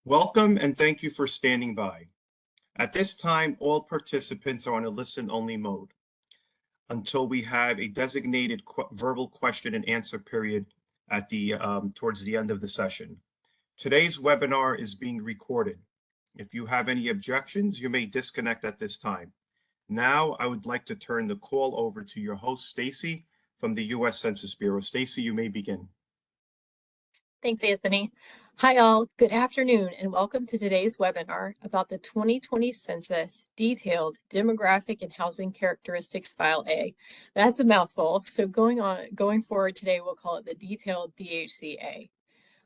Welcome and thank you for standing by. At this time, all participants are on a listen-only mode until we have a designated verbal question and answer period at towards the end of the session. Today's webinar is being recorded. If you have any objections, you may disconnect at this time. Now, I would like to turn the call over to your host, Stacy, from the U.S. Census Bureau. Stacy, you may begin. Thanks, Anthony. Hi all, good afternoon and welcome to today's webinar about the 2020 Census Detailed Demographic and Housing Characteristics File A. That's a mouthful, so going forward today we'll call it the Detailed DHC-A.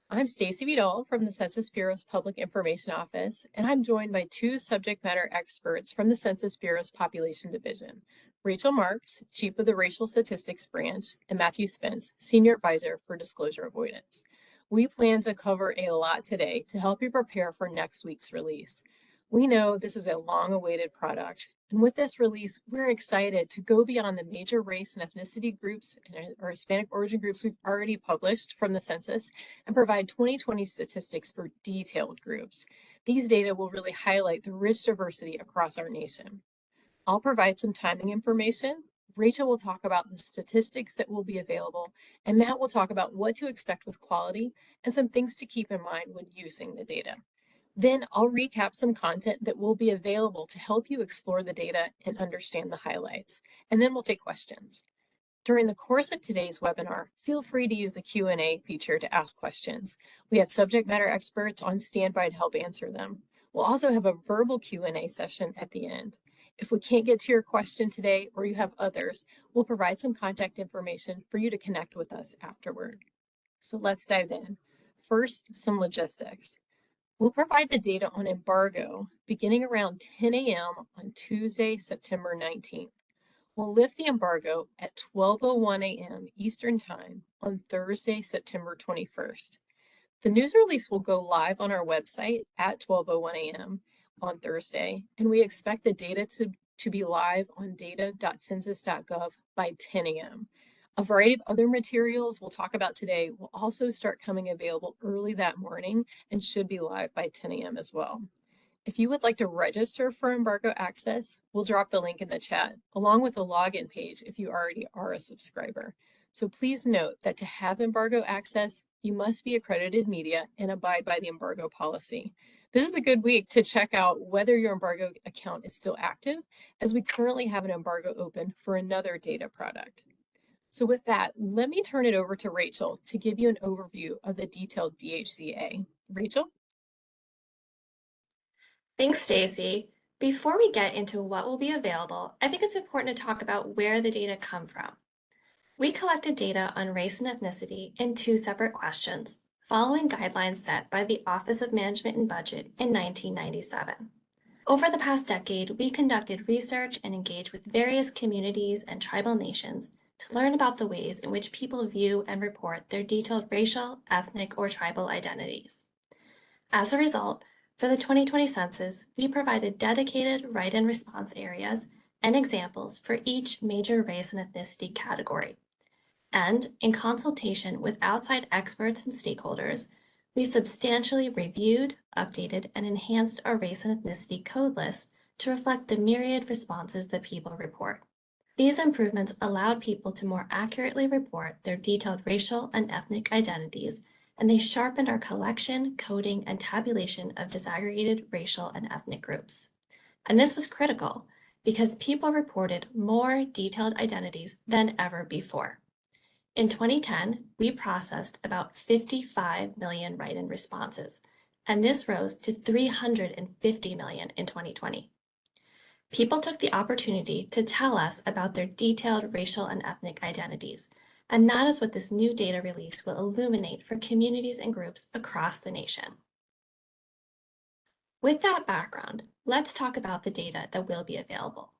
I'm Stacy Vidal from the Census Bureau's Public Information Office, and I'm joined by two subject matter experts from the Census Bureau's Population Division, Rachel Marks, Chief of the Racial Statistics Branch, and Matthew Spence, Senior Advisor for Disclosure Avoidance. We plan to cover a lot today to help you prepare for next week's release. We know this is a long-awaited product, and with this release, we're excited to go beyond the major race and ethnicity groups or Hispanic origin groups we've already published from the census and provide 2020 statistics for detailed groups. These data will really highlight the rich diversity across our nation. I'll provide some timing information. Rachel will talk about the statistics that will be available, and Matt will talk about what to expect with quality and some things to keep in mind when using the data. Then I'll recap some content that will be available to help you explore the data and understand the highlights, and then we'll take questions. During the course of today's webinar, feel free to use the Q&A feature to ask questions. We have subject matter experts on standby to help answer them. We'll also have a verbal Q&A session at the end. If we can't get to your question today or you have others, we'll provide some contact information for you to connect with us afterward. So let's dive in. First, some logistics. We'll provide the data on embargo beginning around 10 a.m. on Tuesday, September 19th. We'll lift the embargo at 12:01 a.m. Eastern Time on Thursday, September 21st. The news release will go live on our website at 12:01 a.m. on Thursday, and we expect the data to be live on data.census.gov by 10 a.m. A variety of other materials we'll talk about today will also start coming available early that morning and should be live by 10 a.m. as well. If you would like to register for embargo access, we'll drop the link in the chat, along with the login page if you already are a subscriber. So please note that to have embargo access, you must be accredited media and abide by the embargo policy. This is a good week to check out whether your embargo account is still active, as we currently have an embargo open for another data product. So with that, let me turn it over to Rachel to give you an overview of the detailed DHC-A. Rachel? Thanks, Stacy. Before we get into what will be available, I think it's important to talk about where the data come from. We collected data on race and ethnicity in two separate questions, following guidelines set by the Office of Management and Budget in 1997. Over the past decade, we conducted research and engaged with various communities and tribal nations to learn about the ways in which people view and report their detailed racial, ethnic, or tribal identities. As a result, for the 2020 census, we provided dedicated write-in response areas and examples for each major race and ethnicity category. And in consultation with outside experts and stakeholders, we substantially reviewed, updated, and enhanced our race and ethnicity code list to reflect the myriad responses that people report. These improvements allowed people to more accurately report their detailed racial and ethnic identities, and they sharpened our collection, coding, and tabulation of disaggregated racial and ethnic groups. And this was critical because people reported more detailed identities than ever before. In 2010, we processed about 55 million write-in responses, and this rose to 350 million in 2020. People took the opportunity to tell us about their detailed racial and ethnic identities, and that is what this new data release will illuminate for communities and groups across the nation. With that background, let's talk about the data that will be available.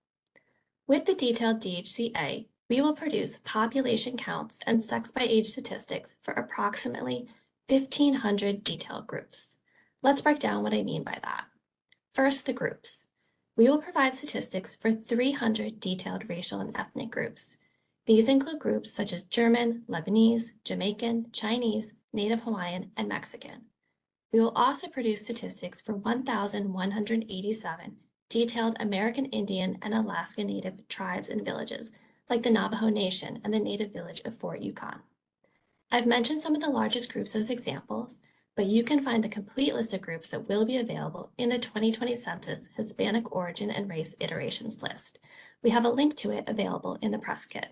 With the detailed DHC-A, we will produce population counts and sex by age statistics for approximately 1,500 detailed groups. Let's break down what I mean by that. First, the groups. We will provide statistics for 300 detailed racial and ethnic groups. These include groups such as German, Lebanese, Jamaican, Chinese, Native Hawaiian, and Mexican. We will also produce statistics for 1,187 detailed American Indian and Alaska Native tribes and villages, like the Navajo Nation and the native village of Fort Yukon. I've mentioned some of the largest groups as examples, but you can find the complete list of groups that will be available in the 2020 Census Hispanic Origin and Race Iterations list. We have a link to it available in the press kit.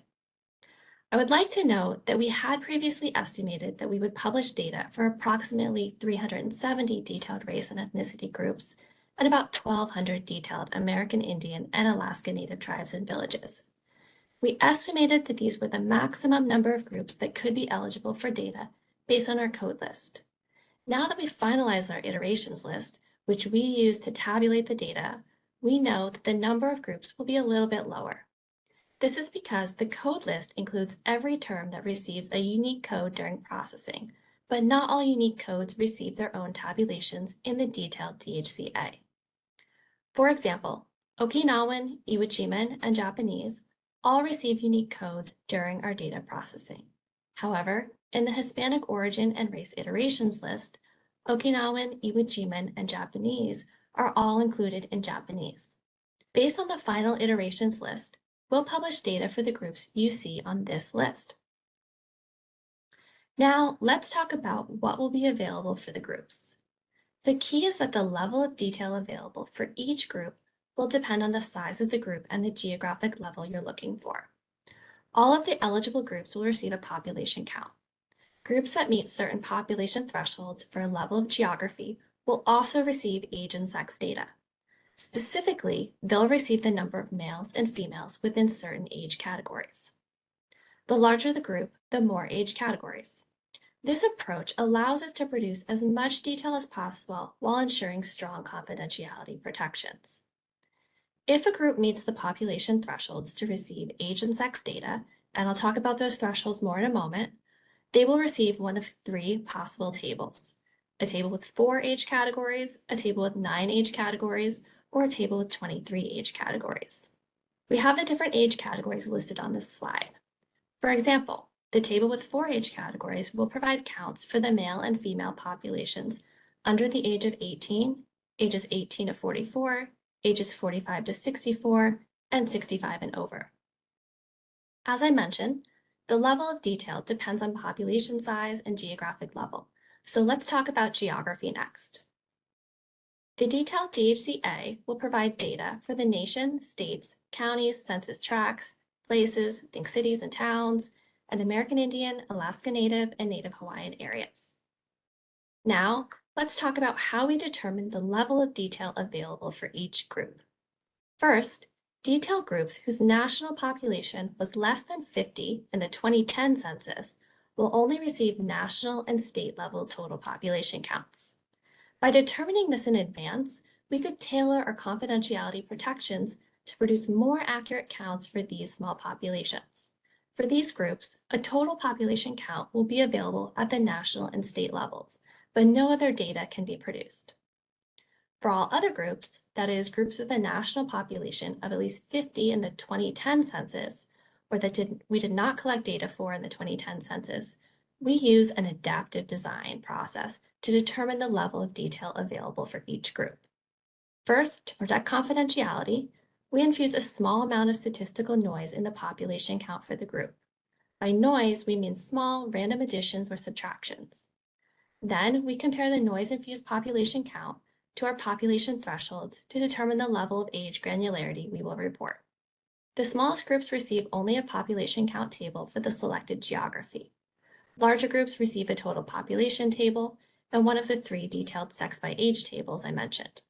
I would like to note that we had previously estimated that we would publish data for approximately 370 detailed race and ethnicity groups and about 1,200 detailed American Indian and Alaska Native tribes and villages. We estimated that these were the maximum number of groups that could be eligible for data based on our code list. Now that we've finalized our iterations list, which we use to tabulate the data, we know that the number of groups will be a little bit lower. This is because the code list includes every term that receives a unique code during processing, but not all unique codes receive their own tabulations in the detailed DHC-A. For example, Okinawan, Iwo-Jimon, and Japanese all receive unique codes during our data processing. However, in the Hispanic Origin and Race Iterations list, Okinawan, Iwo-Jimon, and Japanese are all included in Japanese. Based on the final iterations list, we'll publish data for the groups you see on this list. Now, let's talk about what will be available for the groups. The key is that the level of detail available for each group will depend on the size of the group and the geographic level you're looking for. All of the eligible groups will receive a population count. Groups that meet certain population thresholds for a level of geography will also receive age and sex data. Specifically, they'll receive the number of males and females within certain age categories. The larger the group, the more age categories. This approach allows us to produce as much detail as possible while ensuring strong confidentiality protections. If a group meets the population thresholds to receive age and sex data, and I'll talk about those thresholds more in a moment, they will receive one of 3 possible tables: a table with 4 age categories, a table with 9 age categories, or a table with 23 age categories. We have the different age categories listed on this slide. For example, the table with 4 age categories will provide counts for the male and female populations under the age of 18, ages 18 to 44, ages 45 to 64, and 65 and over. As I mentioned, the level of detail depends on population size and geographic level. So let's talk about geography next. The Detailed DHC-A will provide data for the nation, states, counties, census tracts, places, think cities and towns, and American Indian, Alaska Native, and Native Hawaiian areas. Now, let's talk about how we determine the level of detail available for each group. First, detailed groups whose national population was less than 50 in the 2010 census will only receive national and state level total population counts. By determining this in advance, we could tailor our confidentiality protections to produce more accurate counts for these small populations. For these groups, a total population count will be available at the national and state levels, but no other data can be produced. For all other groups, that is, groups with a national population of at least 50 in the 2010 census, or that we did not collect data for in the 2010 census, we use an adaptive design process to determine the level of detail available for each group. First, to protect confidentiality, we infuse a small amount of statistical noise in the population count for the group. By noise, we mean small random additions or subtractions. Then we compare the noise-infused population count to our population thresholds to determine the level of age granularity we will report. The smallest groups receive only a population count table for the selected geography. Larger groups receive a total population table and one of the 3 detailed sex by age tables I mentioned.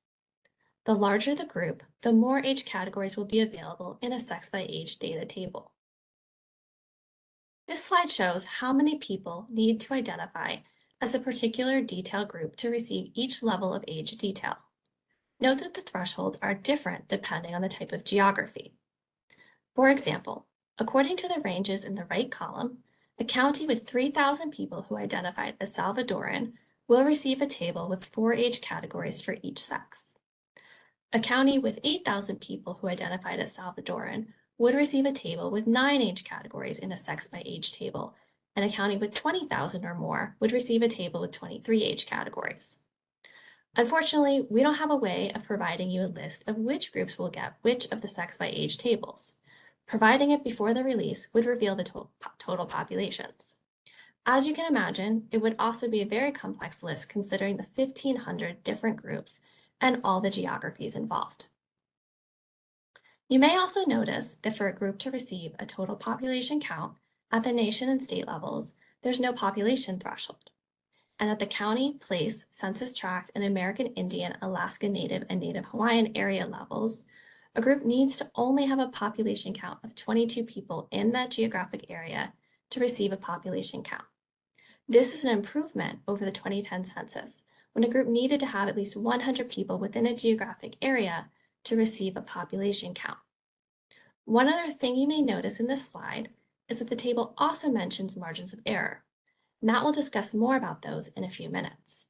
The larger the group, the more age categories will be available in a sex by age data table. This slide shows how many people need to identify as a particular detail group to receive each level of age detail. Note that the thresholds are different depending on the type of geography. For example, according to the ranges in the right column, a county with 3,000 people who identified as Salvadoran will receive a table with 4 age categories for each sex. A county with 8,000 people who identified as Salvadoran would receive a table with 9 age categories in a sex by age table, and a county with 20,000 or more would receive a table with 23 age categories. Unfortunately, we don't have a way of providing you a list of which groups will get which of the sex by age tables. Providing it before the release would reveal the total populations. As you can imagine, it would also be a very complex list considering the 1,500 different groups and all the geographies involved. You may also notice that for a group to receive a total population count at the nation and state levels, there's no population threshold. And at the county, place, census tract, and American Indian, Alaska Native, and Native Hawaiian area levels, a group needs to only have a population count of 22 people in that geographic area to receive a population count. This is an improvement over the 2010 census, when a group needed to have at least 100 people within a geographic area to receive a population count. One other thing you may notice in this slide is that the table also mentions margins of error. Matt will discuss more about those in a few minutes.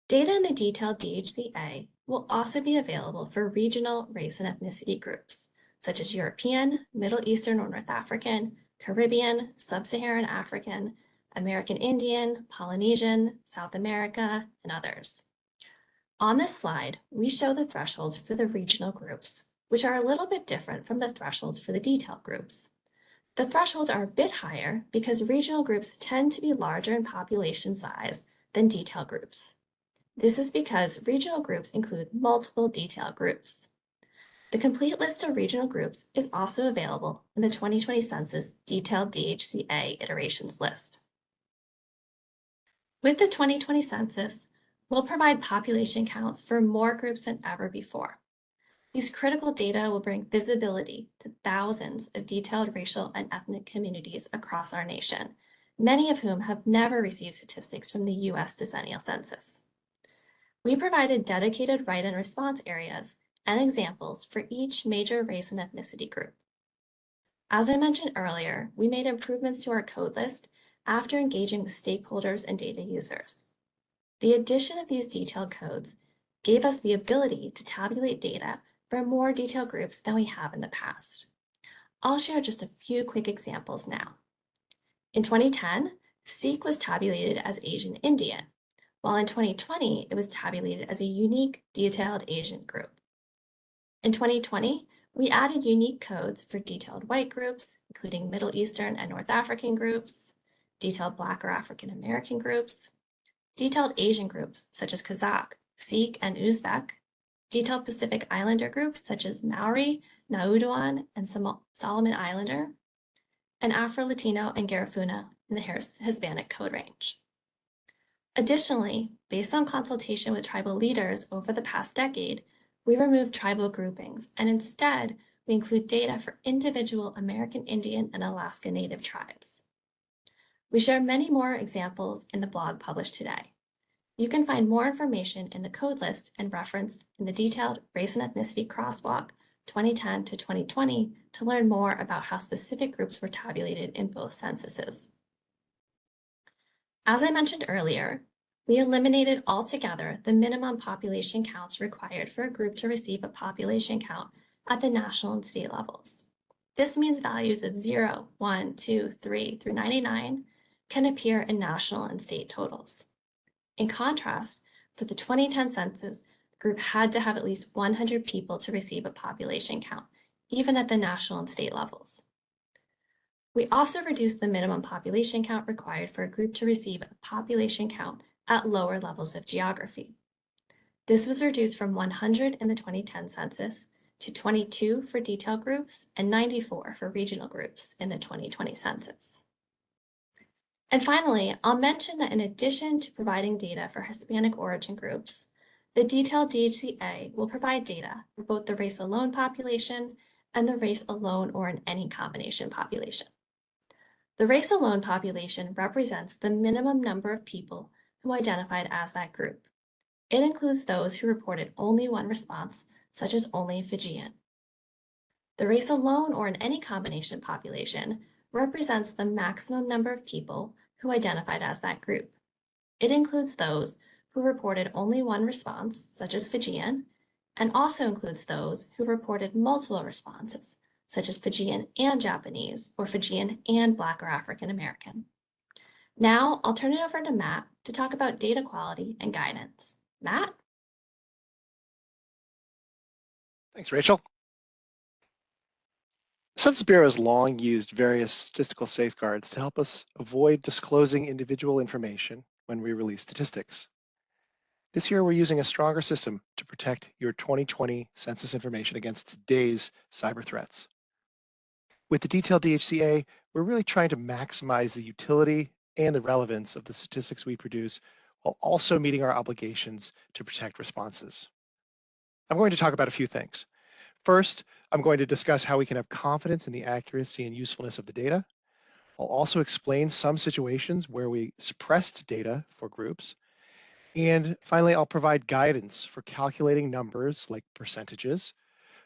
Data in the detailed DHC-A will also be available for regional race and ethnicity groups, such as European, Middle Eastern or North African, Caribbean, Sub-Saharan African, American Indian, Polynesian, South America, and others. On this slide, we show the thresholds for the regional groups, which are a little bit different from the thresholds for the detailed groups. The thresholds are a bit higher because regional groups tend to be larger in population size than detailed groups. This is because regional groups include multiple detailed groups. The complete list of regional groups is also available in the 2020 Census Detailed DHC-A iterations list. With the 2020 Census, we'll provide population counts for more groups than ever before. These critical data will bring visibility to thousands of detailed racial and ethnic communities across our nation, many of whom have never received statistics from the U.S. decennial census. We provided dedicated write and response areas and examples for each major race and ethnicity group. As I mentioned earlier, we made improvements to our code list after engaging with stakeholders and data users. The addition of these detailed codes gave us the ability to tabulate data for more detailed groups than we have in the past. I'll share just a few quick examples now. In 2010, Sikh was tabulated as Asian Indian, while in 2020, it was tabulated as a unique detailed Asian group. In 2020, we added unique codes for detailed white groups, including Middle Eastern and North African groups, detailed Black or African American groups, detailed Asian groups such as Kazakh, Sikh, and Uzbek, detailed Pacific Islander groups such as Maori, Nauduan, and Solomon Islander, and Afro-Latino and Garifuna in the Hispanic code range. Additionally, based on consultation with tribal leaders over the past decade, we removed tribal groupings, and instead, we include data for individual American Indian and Alaska Native tribes. We share many more examples in the blog published today. You can find more information in the code list and referenced in the detailed Race and Ethnicity Crosswalk 2010 to 2020 to learn more about how specific groups were tabulated in both censuses. As I mentioned earlier, we eliminated altogether the minimum population counts required for a group to receive a population count at the national and state levels. This means values of 0, 1, 2, 3 through 99 can appear in national and state totals. In contrast, for the 2010 census, the group had to have at least 100 people to receive a population count, even at the national and state levels. We also reduced the minimum population count required for a group to receive a population count at lower levels of geography. This was reduced from 100 in the 2010 census to 22 for detailed groups and 94 for regional groups in the 2020 census. And finally, I'll mention that in addition to providing data for Hispanic origin groups, the detailed DHC-A will provide data for both the race alone population and the race alone or in any combination population. The race alone population represents the minimum number of people who identified as that group. It includes those who reported only one response, such as only Fijian. The race alone or in any combination population represents the maximum number of people who identified as that group. It includes those who reported only one response, such as Fijian, and also includes those who reported multiple responses, such as Fijian and Japanese, or Fijian and Black or African American. Now I'll turn it over to Matt to talk about data quality and guidance. Matt? Thanks, Rachel. The Census Bureau has long used various statistical safeguards to help us avoid disclosing individual information when we release statistics. This year, we're using a stronger system to protect your 2020 census information against today's cyber threats. With the Detailed DHC-A, we're really trying to maximize the utility and the relevance of the statistics we produce while also meeting our obligations to protect responses. I'm going to talk about a few things. First, I'm going to discuss how we can have confidence in the accuracy and usefulness of the data. I'll also explain some situations where we suppressed data for groups. And finally, I'll provide guidance for calculating numbers like percentages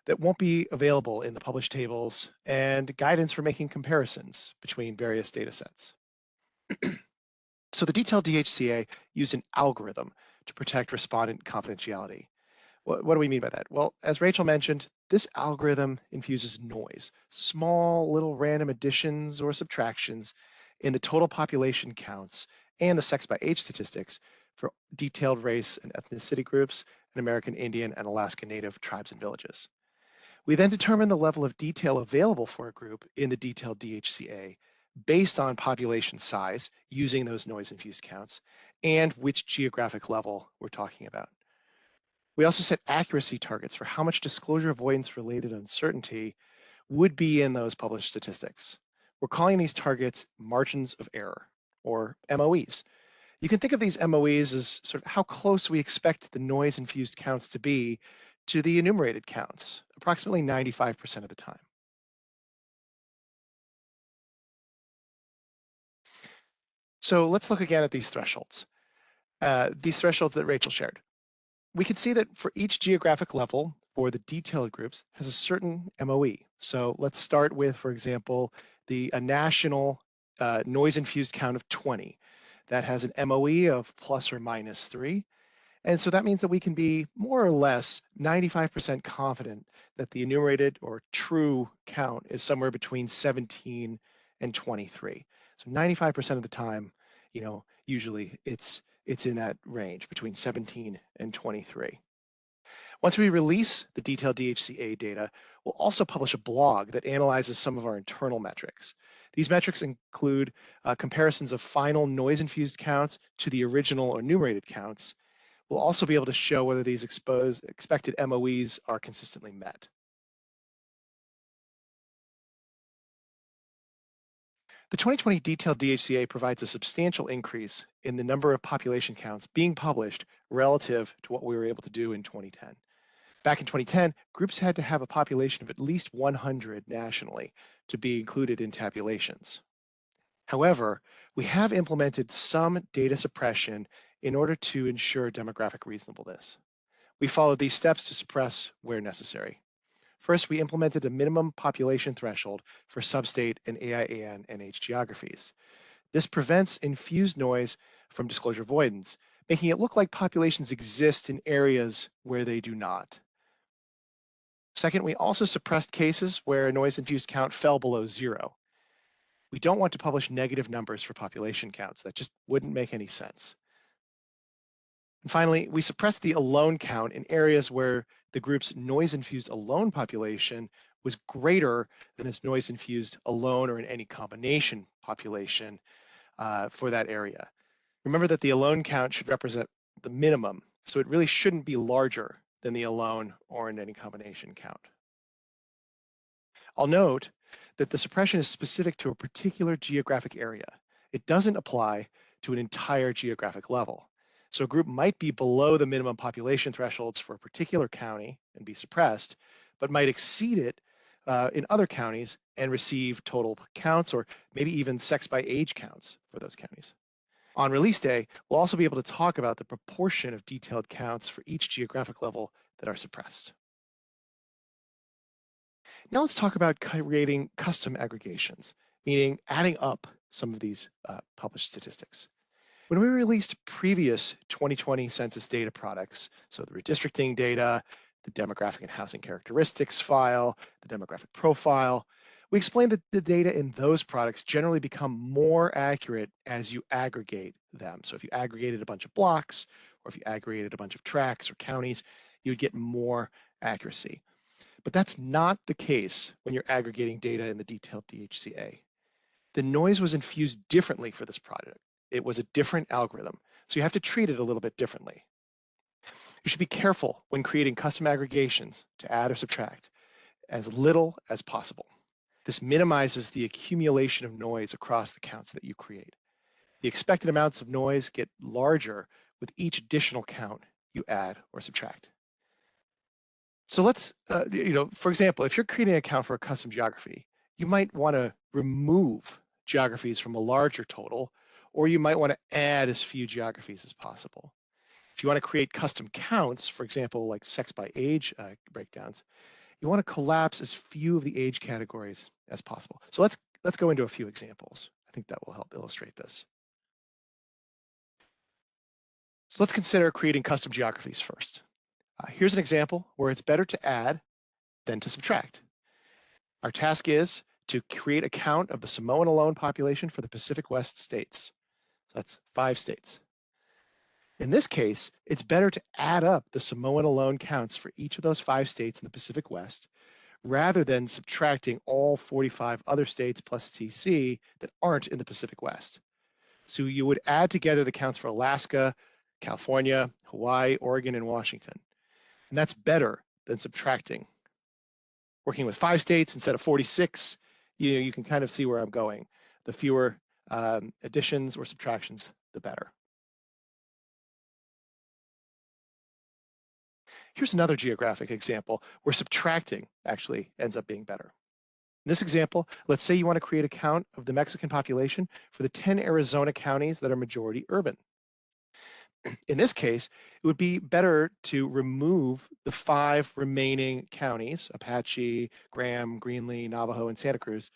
that won't be available in the published tables and guidance for making comparisons between various data sets. So the Detailed DHC-A used an algorithm to protect respondent confidentiality. What do we mean by that? Well, as Rachel mentioned, this algorithm infuses noise, small little random additions or subtractions in the total population counts and the sex by age statistics for detailed race and ethnicity groups and American Indian and Alaska Native tribes and villages. We then determine the level of detail available for a group in the Detailed DHC-A based on population size using those noise-infused counts and which geographic level we're talking about. We also set accuracy targets for how much disclosure avoidance related uncertainty would be in those published statistics. We're calling these targets margins of error, or MOEs. You can think of these MOEs as sort of how close we expect the noise-infused counts to be to the enumerated counts, approximately 95% of the time. So let's look again at these thresholds that Rachel shared. We can see that for each geographic level for the detailed groups has a certain MOE. So let's start with, for example, a national noise-infused count of 20. That has an MOE of plus or minus 3. And so that means that we can be more or less 95% confident that the enumerated or true count is somewhere between 17 and 23. So 95% of the time, usually it's in that range between 17 and 23. Once we release the Detailed DHC-A data, we'll also publish a blog that analyzes some of our internal metrics. These metrics include comparisons of final noise-infused counts to the original or enumerated counts. We'll also be able to show whether these expected MOEs are consistently met. The 2020 Detailed DHC-A provides a substantial increase in the number of population counts being published relative to what we were able to do in 2010. Back in 2010, groups had to have a population of at least 100 nationally to be included in tabulations. However, we have implemented some data suppression in order to ensure demographic reasonableness. We followed these steps to suppress where necessary. First, we implemented a minimum population threshold for substate and AIANNH geographies. This prevents infused noise from disclosure avoidance, making it look like populations exist in areas where they do not. Second, we also suppressed cases where a noise-infused count fell below 0. We don't want to publish negative numbers for population counts. That just wouldn't make any sense. And finally, we suppressed the alone count in areas where the group's noise-infused alone population was greater than its noise-infused alone or in any combination population for that area. Remember that the alone count should represent the minimum, so it really shouldn't be larger than the alone or in any combination count. I'll note that the suppression is specific to a particular geographic area. It doesn't apply to an entire geographic level. So a group might be below the minimum population thresholds for a particular county and be suppressed, but might exceed it in other counties and receive total counts or maybe even sex by age counts for those counties. On release day, we'll also be able to talk about the proportion of detailed counts for each geographic level that are suppressed. Now let's talk about creating custom aggregations, meaning adding up some of these published statistics. When we released previous 2020 census data products, so the redistricting data, the demographic and housing characteristics file, the demographic profile, We explained that the data in those products generally become more accurate as you aggregate them. So if you aggregated a bunch of blocks, or if you aggregated a bunch of tracts or counties, you would get more accuracy. But that's not the case when you're aggregating data in the detailed DHC-A. The noise was infused differently for this product. It was a different algorithm, so you have to treat it a little bit differently. You should be careful when creating custom aggregations to add or subtract as little as possible. This minimizes the accumulation of noise across the counts that you create. The expected amounts of noise get larger with each additional count you add or subtract. So let's, for example, if you're creating an account for a custom geography, you might want to remove geographies from a larger total, or you might want to add as few geographies as possible. If you want to create custom counts, for example, like sex by age breakdowns, you want to collapse as few of the age categories as possible. So let's go into a few examples. I think that will help illustrate this. So let's consider creating custom geographies first. Here's an example where it's better to add than to subtract. Our task is to create a count of the Samoan alone population for the Pacific West states. So that's 5 states. In this case, it's better to add up the Samoan alone counts for each of those 5 states in the Pacific West, rather than subtracting all 45 other states plus TC that aren't in the Pacific West. So you would add together the counts for Alaska, California, Hawaii, Oregon, and Washington. And that's better than subtracting. Working with 5 states instead of 46, you can kind of see where I'm going. The fewer additions or subtractions, the better. Here's another geographic example where subtracting actually ends up being better. In this example, let's say you want to create a count of the Mexican population for the 10 Arizona counties that are majority urban. In this case, it would be better to remove the 5 remaining counties, Apache, Graham, Greenlee, Navajo, and Santa Cruz,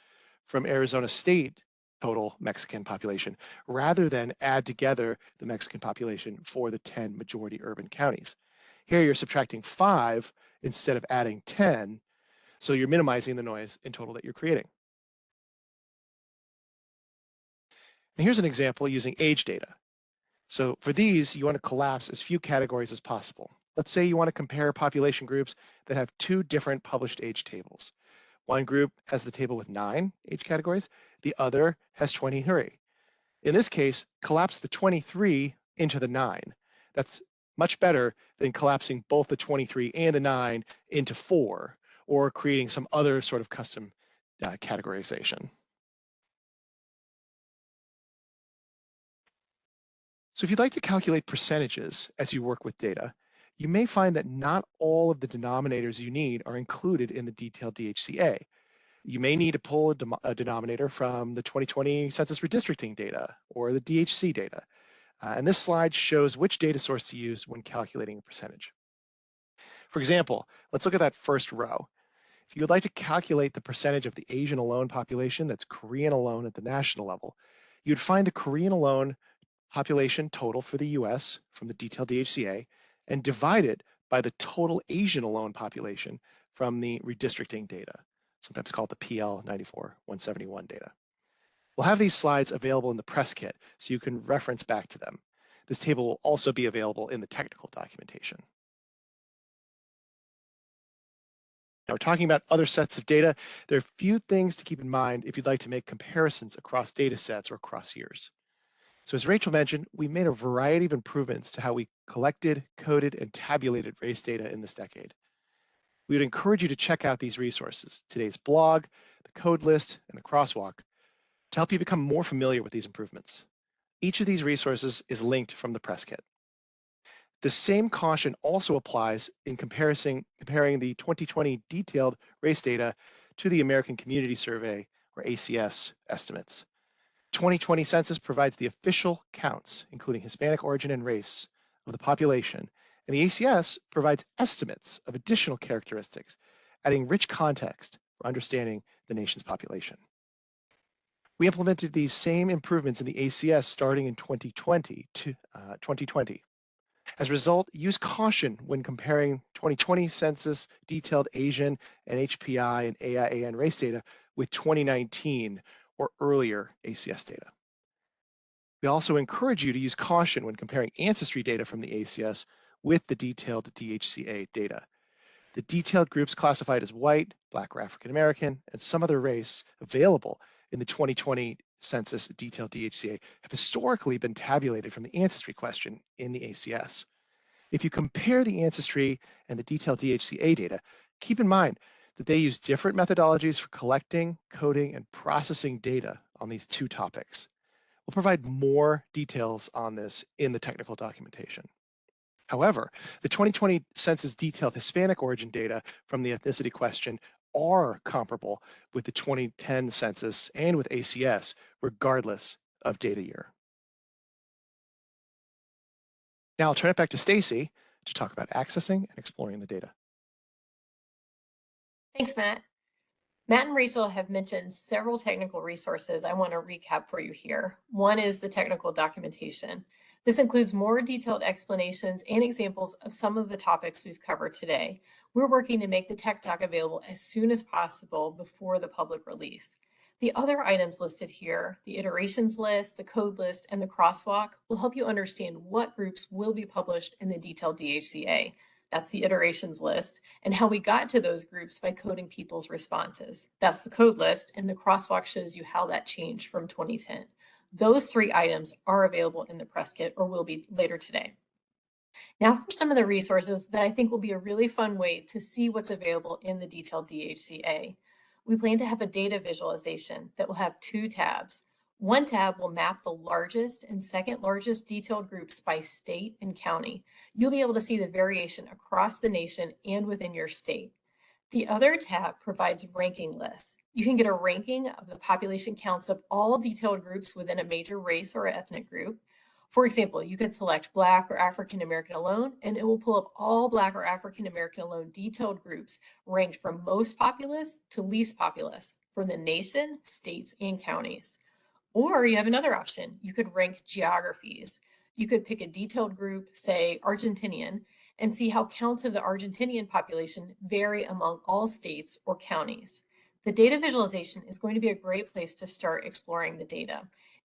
from Arizona state total Mexican population, rather than add together the Mexican population for the 10 majority urban counties. Here you're subtracting 5 instead of adding 10, so you're minimizing the noise in total that you're creating. And here's an example using age data. So for these, you want to collapse as few categories as possible. Let's say you want to compare population groups that have 2 different published age tables. One group has the table with 9 age categories, the other has 23. In this case, collapse the 23 into the 9. That's much better than collapsing both the 23 and the 9 into 4, or creating some other sort of custom categorization. So if you'd like to calculate percentages as you work with data, you may find that not all of the denominators you need are included in the detailed DHC-A. You may need to pull a denominator from the 2020 census redistricting data or the DHC data. And this slide shows which data source to use when calculating a percentage. For example, let's look at that first row. If you would like to calculate the percentage of the Asian alone population that's Korean alone at the national level, you'd find the Korean alone population total for the US from the detailed DHC-A and divide it by the total Asian alone population from the redistricting data, sometimes called the PL 94-171 data. We'll have these slides available in the press kit so you can reference back to them. This table will also be available in the technical documentation. Now we're talking about other sets of data. There are a few things to keep in mind if you'd like to make comparisons across data sets or across years. So as Rachel mentioned, we made a variety of improvements to how we collected, coded, and tabulated race data in this decade. We would encourage you to check out these resources, today's blog, the code list, and the crosswalk, to help you become more familiar with these improvements. Each of these resources is linked from the press kit. The same caution also applies in comparing the 2020 detailed race data to the American Community Survey, or ACS, estimates. 2020 census provides the official counts, including Hispanic origin and race, of the population, and the ACS provides estimates of additional characteristics, adding rich context for understanding the nation's population. We implemented these same improvements in the ACS starting in 2020. As a result, use caution when comparing 2020 census detailed Asian and HPI and AIAN race data with 2019 or earlier ACS data. We also encourage you to use caution when comparing ancestry data from the ACS with the detailed DHC-A data. The detailed groups classified as white, Black or African American, and some other race available in the 2020 census detailed DHC-A have historically been tabulated from the ancestry question in the ACS. If you compare the ancestry and the detailed DHC-A data, keep in mind that they use different methodologies for collecting, coding, and processing data on these two topics. We'll provide more details on this in the technical documentation. However, the 2020 census detailed Hispanic origin data from the ethnicity question are comparable with the 2010 census and with ACS, regardless of data year. Now I'll turn it back to Stacy to talk about accessing and exploring the data. Thanks, Matt. Matt and Rachel have mentioned several technical resources I want to recap for you here. One is the technical documentation. This includes more detailed explanations and examples of some of the topics we've covered today. We're working to make the tech doc available as soon as possible before the public release. The other items listed here, the iterations list, the code list, and the crosswalk, will help you understand what groups will be published in the detailed DHC-A. That's the iterations list, and how we got to those groups by coding people's responses. That's the code list, and the crosswalk shows you how that changed from 2010. Those three items are available in the press kit or will be later today. Now for some of the resources that I think will be a really fun way to see what's available in the detailed DHC-A. We plan to have a data visualization that will have two tabs. One tab will map the largest and second largest detailed groups by state and county. You'll be able to see the variation across the nation and within your state. The other tab provides ranking lists. You can get a ranking of the population counts of all detailed groups within a major race or ethnic group. For example, you can select Black or African American alone, and it will pull up all Black or African American alone detailed groups ranked from most populous to least populous for the nation, states, and counties. Or you have another option. You could rank geographies. You could pick a detailed group, say Argentinian, and see how counts of the Argentinian population vary among all states or counties. The data visualization is going to be a great place to start exploring the data.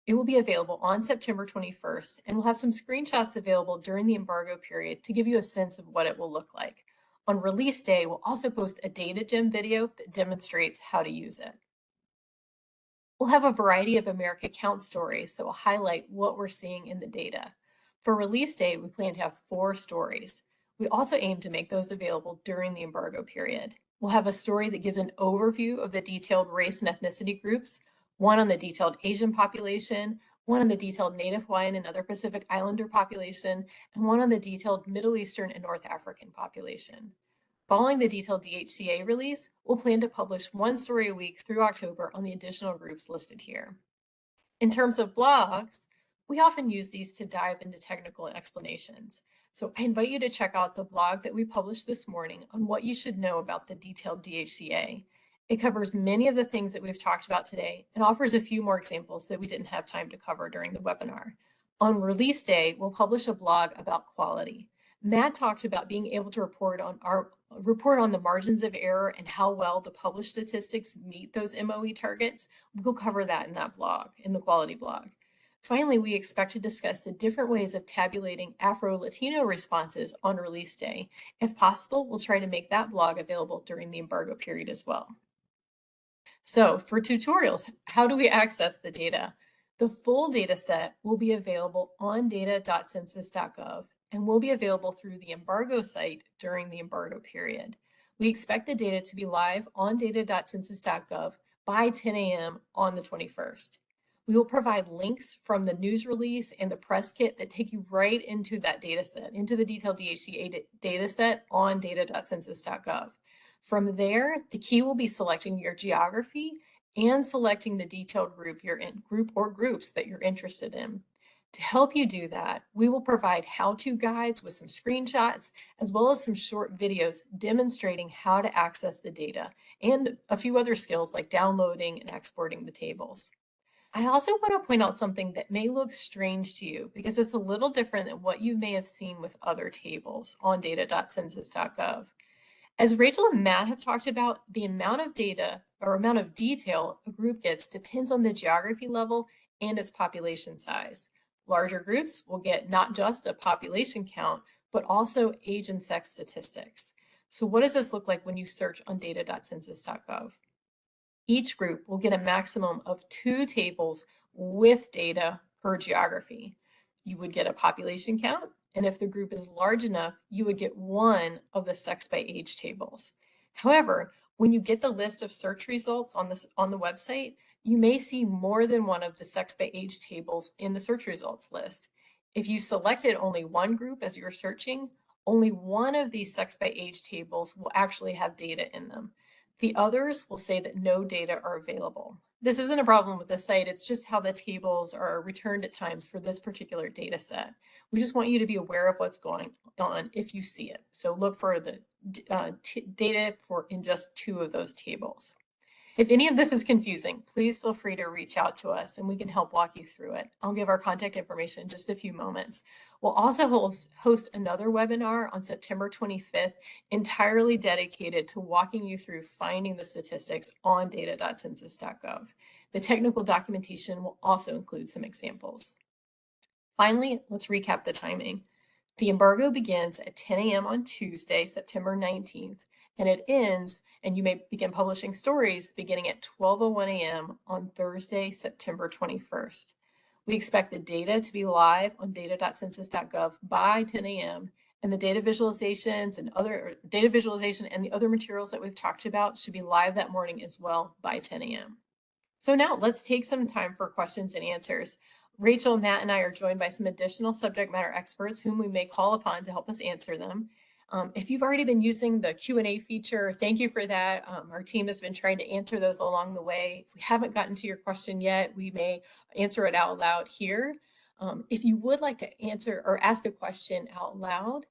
It will be available on September 21st, and we'll have some screenshots available during the embargo period to give you a sense of what it will look like. On release day, we'll also post a data gem video that demonstrates how to use it. We'll have a variety of America Count stories that will highlight what we're seeing in the data. For release day, we plan to have 4 stories. We also aim to make those available during the embargo period. We'll have a story that gives an overview of the detailed race and ethnicity groups, one on the detailed Asian population, one on the detailed Native Hawaiian and other Pacific Islander population, and one on the detailed Middle Eastern and North African population. Following the detailed DHC-A release, we'll plan to publish 1 story a week through October on the additional groups listed here. In terms of blogs, we often use these to dive into technical explanations. So I invite you to check out the blog that we published this morning on what you should know about the detailed DHC-A. It covers many of the things that we've talked about today and offers a few more examples that we didn't have time to cover during the webinar. On release day, we'll publish a blog about quality. Matt talked about being able to report on the margins of error and how well the published statistics meet those MOE targets. We'll cover that in that blog, in the quality blog. Finally, we expect to discuss the different ways of tabulating Afro-Latino responses on release day. If possible, we'll try to make that blog available during the embargo period as well. So for tutorials, how do we access the data? The full data set will be available on data.census.gov and will be available through the embargo site during the embargo period. We expect the data to be live on data.census.gov by 10 a.m. on the 21st. We will provide links from the news release and the press kit that take you right into that data set, into the detailed DHC-A data set on data.census.gov. From there, the key will be selecting your geography and selecting the detailed group you're in, groups that you're interested in. To help you do that, we will provide how-to guides with some screenshots, as well as some short videos demonstrating how to access the data and a few other skills like downloading and exporting the tables. I also want to point out something that may look strange to you because it's a little different than what you may have seen with other tables on data.census.gov. As Rachel and Matt have talked about, the amount of data or amount of detail a group gets depends on the geography level and its population size. Larger groups will get not just a population count, but also age and sex statistics. So what does this look like when you search on data.census.gov? Each group will get a maximum of 2 tables with data per geography. You would get a population count, and if the group is large enough, you would get 1 of the sex by age tables. However, when you get the list of search results on the website, you may see more than 1 of the sex by age tables in the search results list. If you selected only 1 group as you're searching, only 1 of these sex by age tables will actually have data in them. The others will say that no data are available. This isn't a problem with the site, it's just how the tables are returned at times for this particular data set. We just want you to be aware of what's going on if you see it. So look for the data in just 2 of those tables. If any of this is confusing, please feel free to reach out to us and we can help walk you through it. I'll give our contact information in just a few moments. We'll also host another webinar on September 25th, entirely dedicated to walking you through finding the statistics on data.census.gov. The technical documentation will also include some examples. Finally, let's recap the timing. The embargo begins at 10 a.m. on Tuesday, September 19th, and it ends, and you may begin publishing stories beginning at 12:01 a.m. on Thursday, September 21st. We expect the data to be live on data.census.gov by 10 a.m. and the data visualizations and data visualization and the other materials that we've talked about should be live that morning as well by 10 a.m. So now let's take some time for questions and answers. Rachel, Matt, and I are joined by some additional subject matter experts whom we may call upon to help us answer them. If you've already been using the Q&A feature, thank you for that. Our team has been trying to answer those along the way. If we haven't gotten to your question yet, we may answer it out loud here. If you would like to answer or ask a question out loud,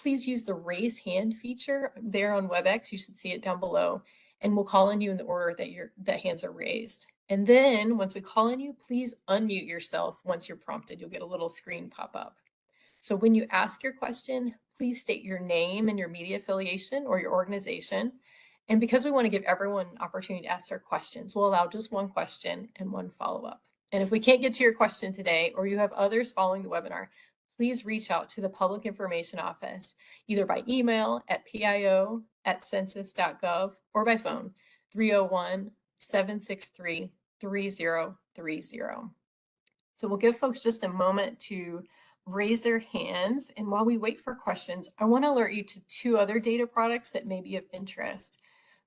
please use the raise hand feature there on WebEx. You should see it down below, and we'll call on you in the order that hands are raised. And then once we call on you, please unmute yourself once you're prompted. You'll get a little screen pop up. So when you ask your question, please state your name and your media affiliation or your organization. And because we want to give everyone an opportunity to ask their questions, we'll allow just 1 question and 1 follow-up. And if we can't get to your question today, or you have others following the webinar, please reach out to the Public Information Office, either by email at pio@census.gov or by phone 301-763-3030. So we'll give folks just a moment to raise their hands. And while we wait for questions, I want to alert you to 2 other data products that may be of interest.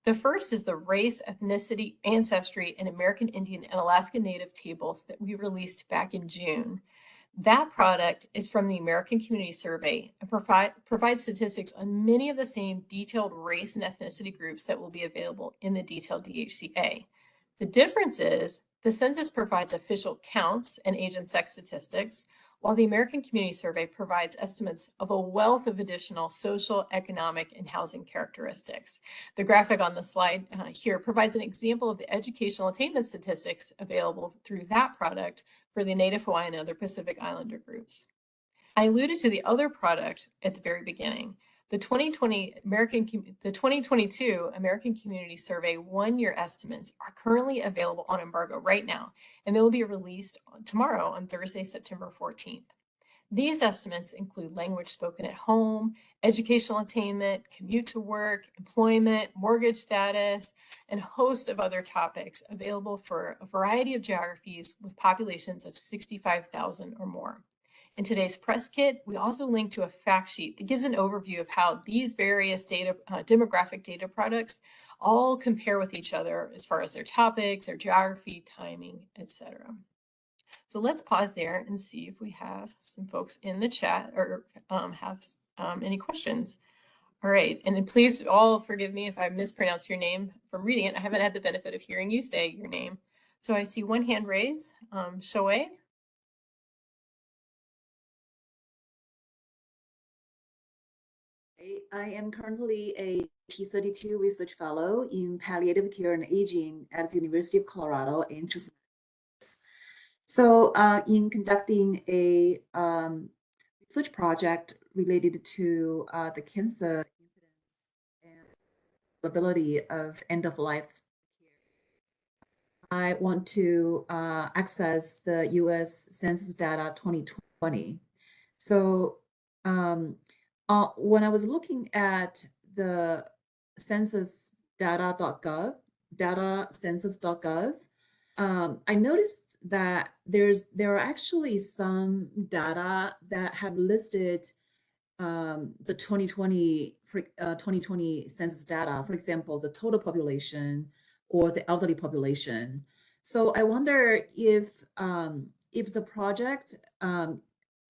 The first is the Race, Ethnicity, Ancestry, and American Indian and Alaska Native tables that we released back in June. That product is from the American Community Survey and provides statistics on many of the same detailed race and ethnicity groups that will be available in the Detailed DHC-A. The difference is the census provides official counts and age and sex statistics, while the American Community Survey provides estimates of a wealth of additional social, economic, and housing characteristics. The graphic on the slide here provides an example of the educational attainment statistics available through that product for the Native Hawaiian and other Pacific Islander groups. I alluded to the other product at the very beginning. The 2022 American Community Survey 1-year estimates are currently available on embargo right now, and they will be released tomorrow on Thursday, September 14th. These estimates include language spoken at home, educational attainment, commute to work, employment, mortgage status, and a host of other topics available for a variety of geographies with populations of 65,000 or more. In today's press kit, we also link to a fact sheet that gives an overview of how these various demographic data products all compare with each other as far as their topics, their geography, timing, etc. So let's pause there and see if we have some folks in the chat or have any questions. All right, and then please all forgive me if I mispronounce your name from reading it. I haven't had the benefit of hearing you say your name. So I see 1 hand raised, Shoei. I am currently a T32 research fellow in palliative care and aging at the University of Colorado in Tucson. So in conducting a research project related to the cancer incidence and probability of end-of-life care, I want to access the US Census data 2020. So when I was looking at the census.data.gov, census.gov, I noticed that there are actually some data that have listed the 2020 census data, for example, the total population or the elderly population. So I wonder if the project, I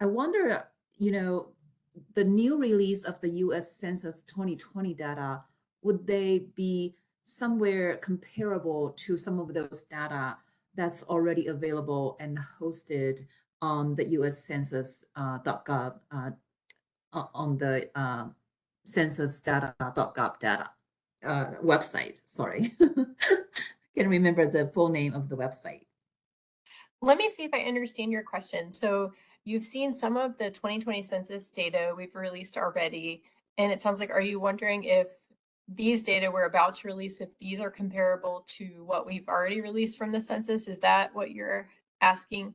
wonder, the new release of the U.S. Census 2020 data, would they be somewhere comparable to some of those data that's already available and hosted on the US Census.gov on the census.data.gov data website? Sorry, can't remember the full name of the website. Let me see if I understand your question. So you've seen some of the 2020 census data we've released already, and it sounds like, are you wondering if these data we're about to release, if these are comparable to what we've already released from the census? Is that what you're asking?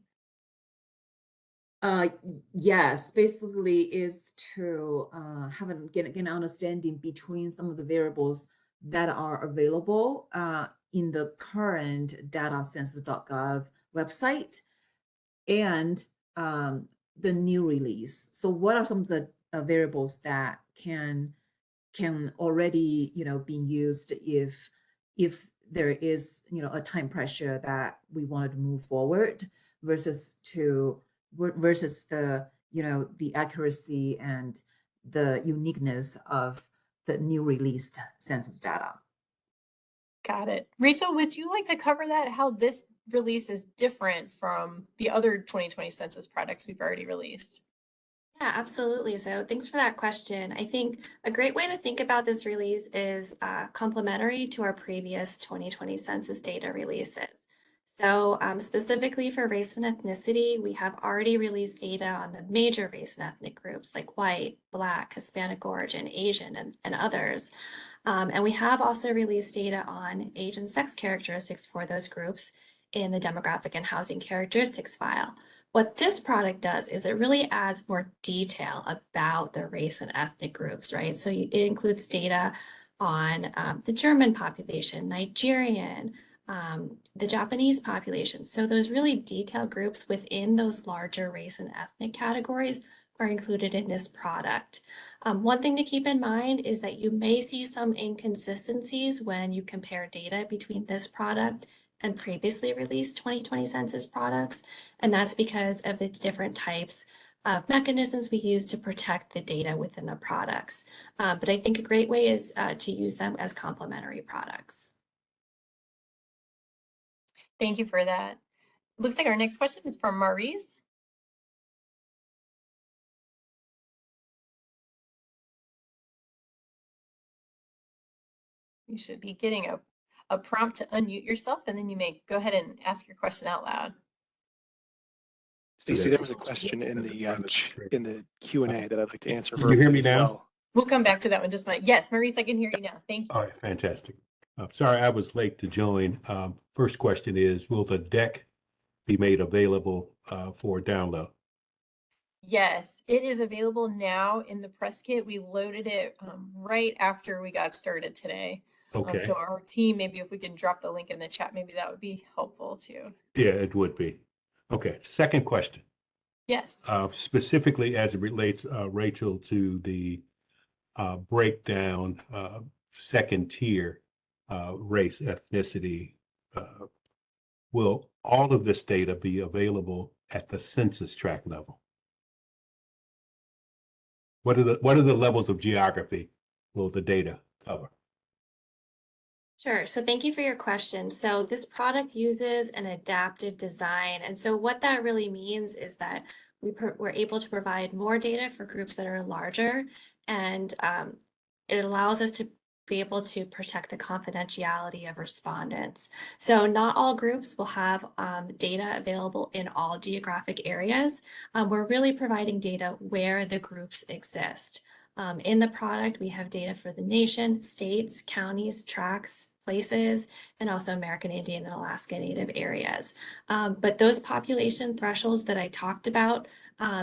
Yes, basically is to get an understanding between some of the variables that are available in the current data census.gov website and the new release. So what are some of the variables that can already be used if there is a time pressure that we wanted to move forward versus the the accuracy and the uniqueness of the new released census data. Got it. Rachel, would you like to cover that, how this release is different from the other 2020 census products we've already released? Yeah, absolutely. So thanks for that question. I think a great way to think about this release is complementary to our previous 2020 census data releases. So specifically for race and ethnicity, we have already released data on the major race and ethnic groups like white, Black, Hispanic origin, Asian, and others. And we have also released data on age and sex characteristics for those groups in the demographic and housing characteristics file. What this product does is it really adds more detail about the race and ethnic groups, right? So it includes data on the German population, Nigerian, the Japanese population. So those really detailed groups within those larger race and ethnic categories are included in this product. One thing to keep in mind is that you may see some inconsistencies when you compare data between this product and previously released 2020 census products. And that's because of the different types of mechanisms we use to protect the data within the products. But I think a great way is to use them as complementary products. Thank you for that. Looks like our next question is from Maurice. You should be getting a prompt to unmute yourself, and then you may go ahead and ask your question out loud. Stacy, there was a question in the Q&A that I'd like to answer. Can you hear me as now? well. We'll come back to that one just a minute. Yes, Maurice, I can hear you now. Thank you. All right, fantastic. Sorry, I was late to join. First question is, will the deck be made available for download? Yes, it is available now in the press kit. We loaded it right after we got started today. Okay. So our team, maybe if we can drop the link in the chat, maybe that would be helpful too. Yeah, it would be. Okay, second question. Yes. Specifically as it relates, Rachel, to the breakdown, second tier race, ethnicity, will all of this data be available at the census tract level? What are the levels of geography will the data cover? Sure. So thank you for your question. So this product uses an adaptive design. And so what that really means is that we're able to provide more data for groups that are larger, and it allows us to be able to protect the confidentiality of respondents. So not all groups will have data available in all geographic areas. We're really providing data where the groups exist. In the product, we have data for the nation, states, counties, tracts, places, and also American Indian and Alaska Native areas. But those population thresholds that I talked about,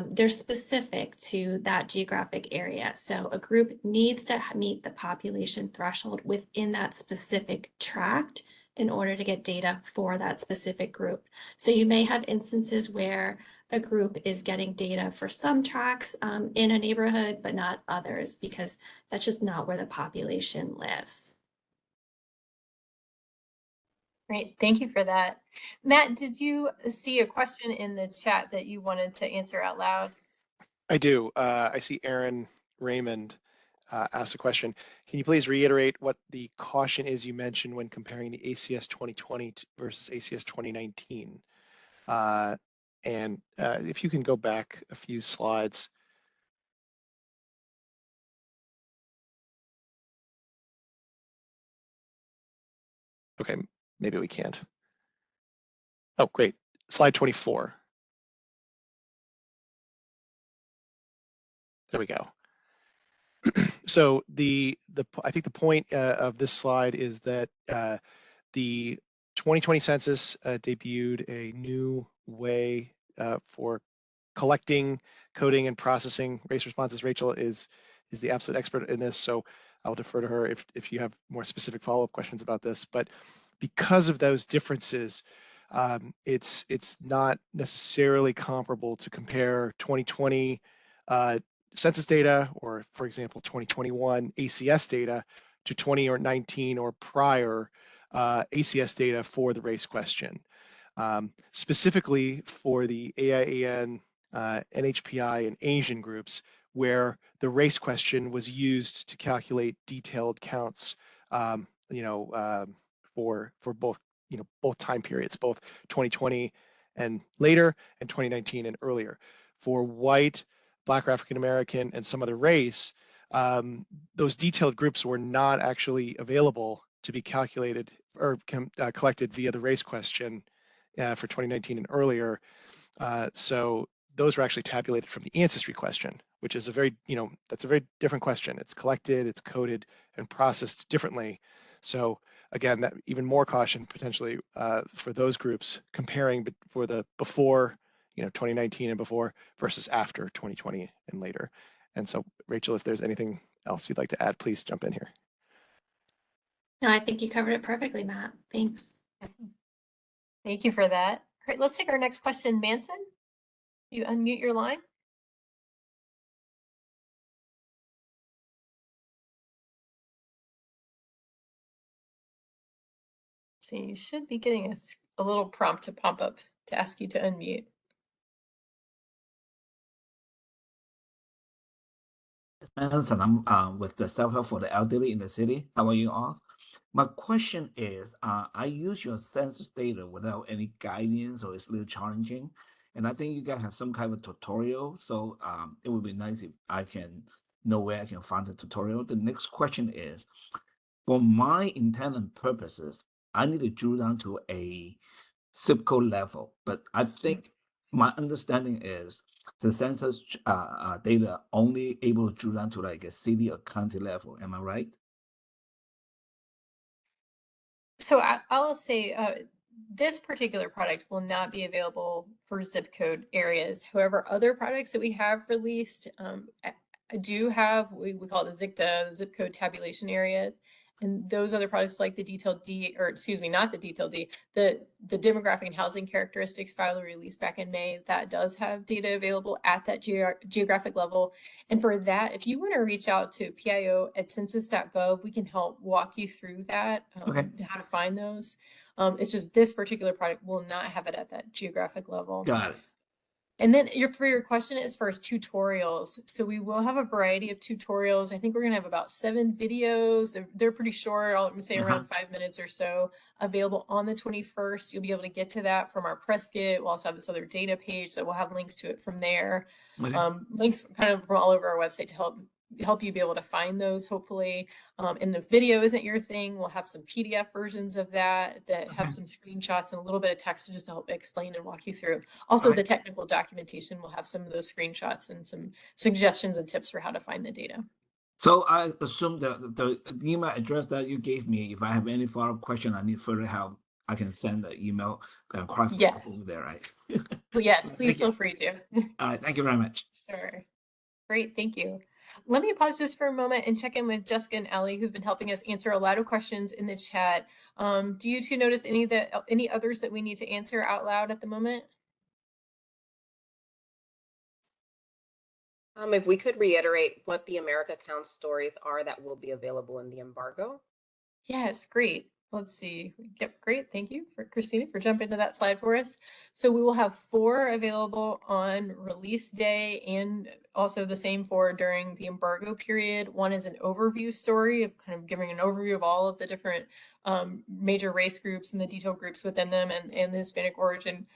they're specific to that geographic area. So a group needs to meet the population threshold within that specific tract in order to get data for that specific group. So you may have instances where a group is getting data for some tracts in a neighborhood, but not others, because that's just not where the population lives. Great, thank you for that. Matt, did you see a question in the chat that you wanted to answer out loud? I do. I see Aaron Raymond asked a question. Can you please reiterate what the caution is you mentioned when comparing the ACS 2020 versus ACS 2019? And if you can go back a few slides. Okay, maybe we can't. Oh, great. Slide 24. There we go. So I think the point of this slide is that the 2020 census debuted a new way for collecting, coding, and processing race responses. Rachel is the absolute expert in this, so I'll defer to her if you have more specific follow-up questions about this. But because of those differences, it's not necessarily comparable to compare 2020 census data, or for example, 2021 ACS data to 2019 or prior ACS data for the race question. Specifically for the AIAN, NHPI, and Asian groups, where the race question was used to calculate detailed counts, for both, both time periods, both 2020 and later, and 2019 and earlier. For white, Black, or African American, and some other race, those detailed groups were not actually available to be calculated or collected via the race question for 2019 and earlier. So those were actually tabulated from the ancestry question, which is a very, that's a very different question. It's collected, it's coded, and processed differently. So again, that even more caution potentially for those groups comparing for the before, 2019 and before versus after 2020 and later. And so, Rachel, if there's anything else you'd like to add, please jump in here. No, I think you covered it perfectly, Matt. Thanks. Thank you for that. All right, let's take our next question. Manson, you unmute your line. So you should be getting a little prompt to pop up to ask you to unmute. Spence, and I'm with the self-help for the elderly in the city. How are you all? My question is, I use your census data without any guidance, or it's a little challenging. And I think you guys have some kind of tutorial. So it would be nice if I can know where I can find the tutorial. The next question is, for my intent and purposes, I need to drill down to a zip code level. But I think my understanding is the census data only able to drill down to like a city or county level. Am I right? So I'll say this particular product will not be available for zip code areas. However, other products that we have released I do have, we call it the ZICTA, the zip code tabulation area. And those other products like the Detailed D, or excuse me, not the Detailed D, the demographic and housing characteristics file released back in May, that does have data available at that geographic level. And for that, if you want to reach out to PIO@census.gov, we can help walk you through that, Okay. how to find those. It's just this particular product will not have it at that geographic level. Got it. And then for your question as far as tutorials, so we will have a variety of tutorials. I think we're gonna have about 7 videos. They're pretty short. I'll say around 5 minutes or so, available on the 21st. You'll be able to get to that from our press kit. We'll also have this other data page, so we'll have links to it from there. Okay. Links kind of from all over our website to help help you be able to find those, hopefully. And if video isn't your thing, we'll have some PDF versions of that have some screenshots and a little bit of text just to help explain and walk you through. Also, the technical documentation will have some of those screenshots and some suggestions and tips for how to find the data. So I assume that the email address that you gave me, if I have any follow-up question, I need further help, I can send the email Yes. there, right? Well, yes, please Thank you. feel free to. All right, thank you very much. Sure. Great, thank you. Let me pause just for a moment and check in with Jessica and Ellie, who've been helping us answer a lot of questions in the chat. Do you two notice any others that we need to answer out loud at the moment? If we could reiterate what the America Counts stories are that will be available in the embargo. Yes, great. Let's see. Yep, great. Thank you for Christina for jumping to that slide for us. So we will have 4 available on release day and also the same 4 during the embargo period. One is an overview story of kind of giving an overview of all of the different major race groups and the detailed groups within them and the Hispanic origin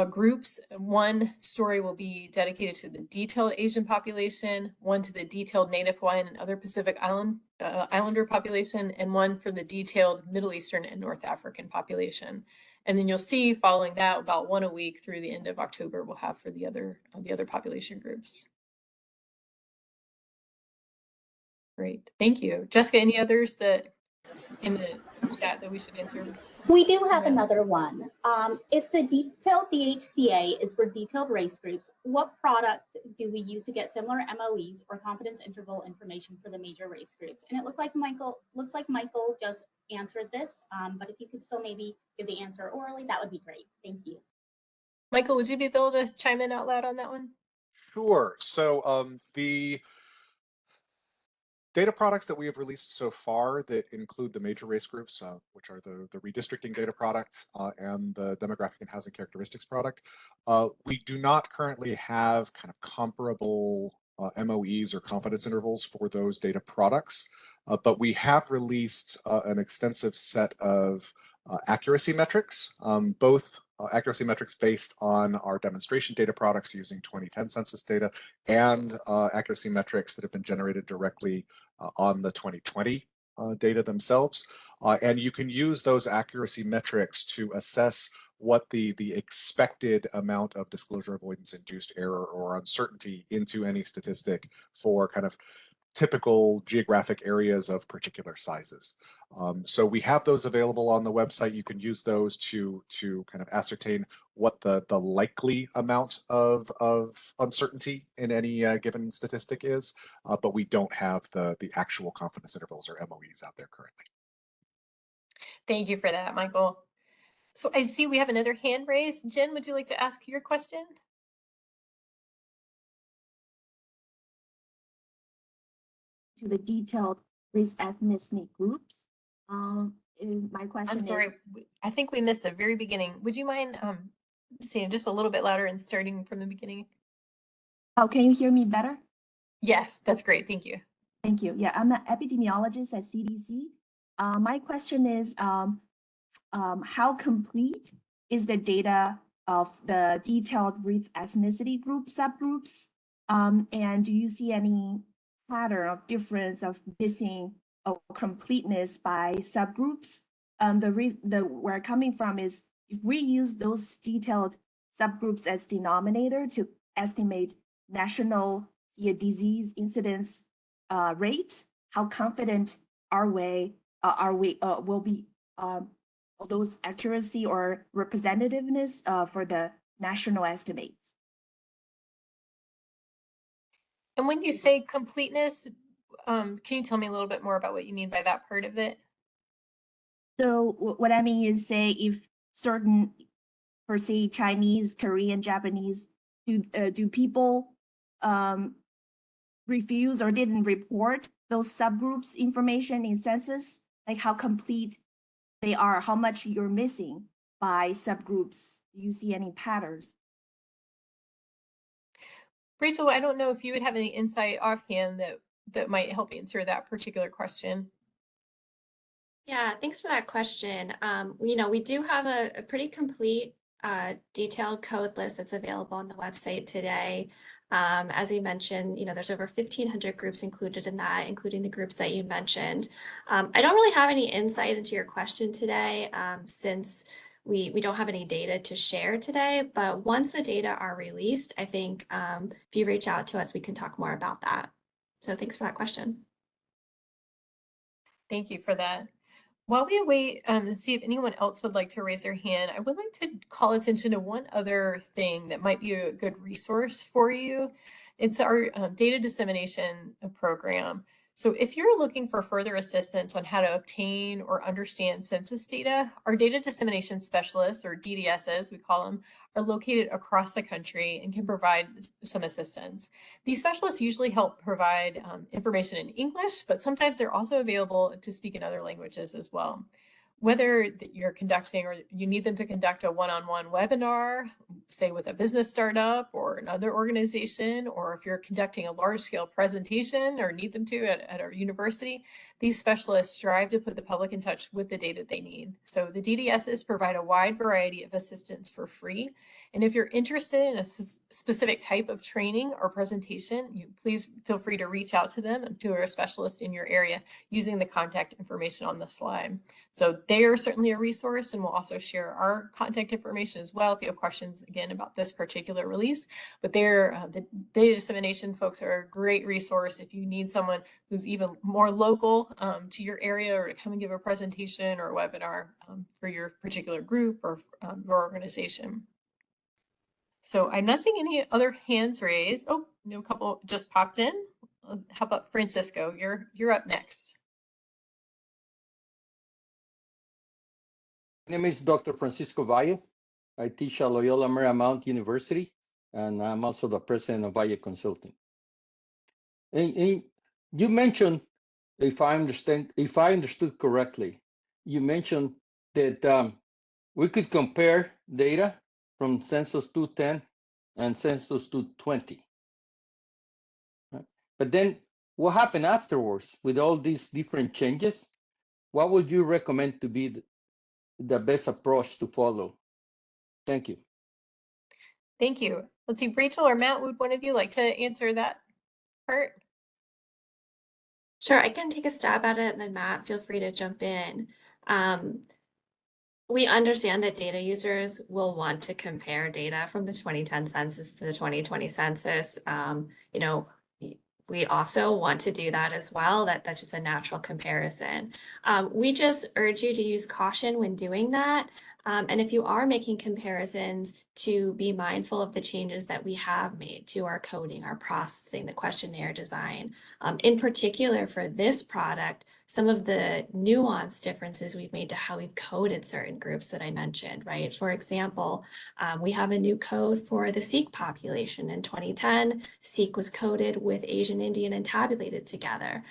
groups. One story will be dedicated to the detailed Asian population, one to the detailed Native Hawaiian and other Pacific Islander population, and one for the detailed Middle Eastern and North African population. And then you'll see following that about 1 a week through the end of October we'll have for the other population groups. Great, thank you. Jessica, any others that in the chat that we should answer? We do have another one. If the Detailed DHC-A is for detailed race groups, what product do we use to get similar MOEs or confidence interval information for the major race groups? And it looks like Michael just answered this, but if you could still maybe give the answer orally, that would be great. Thank you. Michael, would you be able to chime in out loud on that one? Sure. So the data products that we have released so far that include the major race groups, which are the redistricting data product and the demographic and housing characteristics product, we do not currently have kind of comparable MOEs or confidence intervals for those data products, but we have released an extensive set of accuracy metrics, both accuracy metrics based on our demonstration data products using 2010 census data and accuracy metrics that have been generated directly on the 2020 data themselves. And you can use those accuracy metrics to assess what the expected amount of disclosure avoidance induced error or uncertainty into any statistic for kind of typical geographic areas of particular sizes. So we have those available on the website. You can use those to kind of ascertain what the likely amount of uncertainty in any given statistic is, but we don't have the actual confidence intervals or MOEs out there currently. Thank you for that, Michael. So I see we have another hand raised. Jen, would you like to ask your question? To the detailed race ethnicity groups. My question is— I'm sorry, I think we missed the very beginning. Would you mind saying just a little bit louder and starting from the beginning? Oh, can you hear me better? Yes, that's great. Thank you. Thank you. Yeah, I'm an epidemiologist at CDC. My question is, how complete is the data of the detailed race ethnicity group subgroups? And do you see any pattern of difference of missing or completeness by subgroups? Where we're coming from is if we use those detailed subgroups as denominator to estimate national disease incidence rate, how confident are we will be those accuracy or representativeness for the national estimates? And when you say completeness, can you tell me a little bit more about what you mean by that part of it? So what I mean is, say if certain, for say Chinese, Korean, Japanese, do people refuse or didn't report those subgroups information in census? Like how complete they are, how much you're missing by subgroups? Do you see any patterns? Rachel, I don't know if you would have any insight offhand that might help answer that particular question. Yeah, thanks for that question. We do have a pretty complete detailed code list that's available on the website today. As we mentioned, there's over 1,500 groups included in that, including the groups that you mentioned. I don't really have any insight into your question today, since we don't have any data to share today, but once the data are released, I think if you reach out to us, we can talk more about that. So thanks for that question. Thank you for that. While we wait and see if anyone else would like to raise their hand, I would like to call attention to one other thing that might be a good resource for you. It's our data dissemination program. So if you're looking for further assistance on how to obtain or understand census data, our data dissemination specialists, or DDSs, we call them, are located across the country and can provide some assistance. These specialists usually help provide information in English, but sometimes they're also available to speak in other languages as well. Whether you're conducting or you need them to conduct a one-on-one webinar, say with a business startup or another organization, or if you're conducting a large-scale presentation or need them to at our university, these specialists strive to put the public in touch with the data they need. So the DDSs provide a wide variety of assistance for free. And if you're interested in a specific type of training or presentation, please feel free to reach out to them and to a specialist in your area using the contact information on the slide. So they are certainly a resource, and we'll also share our contact information as well if you have questions, again, about this particular release. But the data dissemination folks are a great resource if you need someone who's even more local to your area, or to come and give a presentation or a webinar for your particular group or your organization. So I'm not seeing any other hands raised. Oh, a couple just popped in. How about Francisco? You're up next. My name is Dr. Francisco Valle. I teach at Loyola Marymount University, and I'm also the president of Valle Consulting. And you mentioned, if I understood correctly, you mentioned that we could compare data from Census 210 and Census 220. Right? But then what happened afterwards with all these different changes? What would you recommend to be the best approach to follow? Thank you. Thank you. Let's see, Rachel or Matt, would one of you like to answer that part? Sure, I can take a stab at it, and then Matt, feel free to jump in. We understand that data users will want to compare data from the 2010 census to the 2020 census. We also want to do that as well. That's just a natural comparison. We just urge you to use caution when doing that. And if you are making comparisons, to be mindful of the changes that we have made to our coding, our processing, the questionnaire design. In particular for this product, some of the nuanced differences we've made to how we've coded certain groups that I mentioned, right? For example, we have a new code for the Sikh population. In 2010, Sikh was coded with Asian Indian and tabulated together.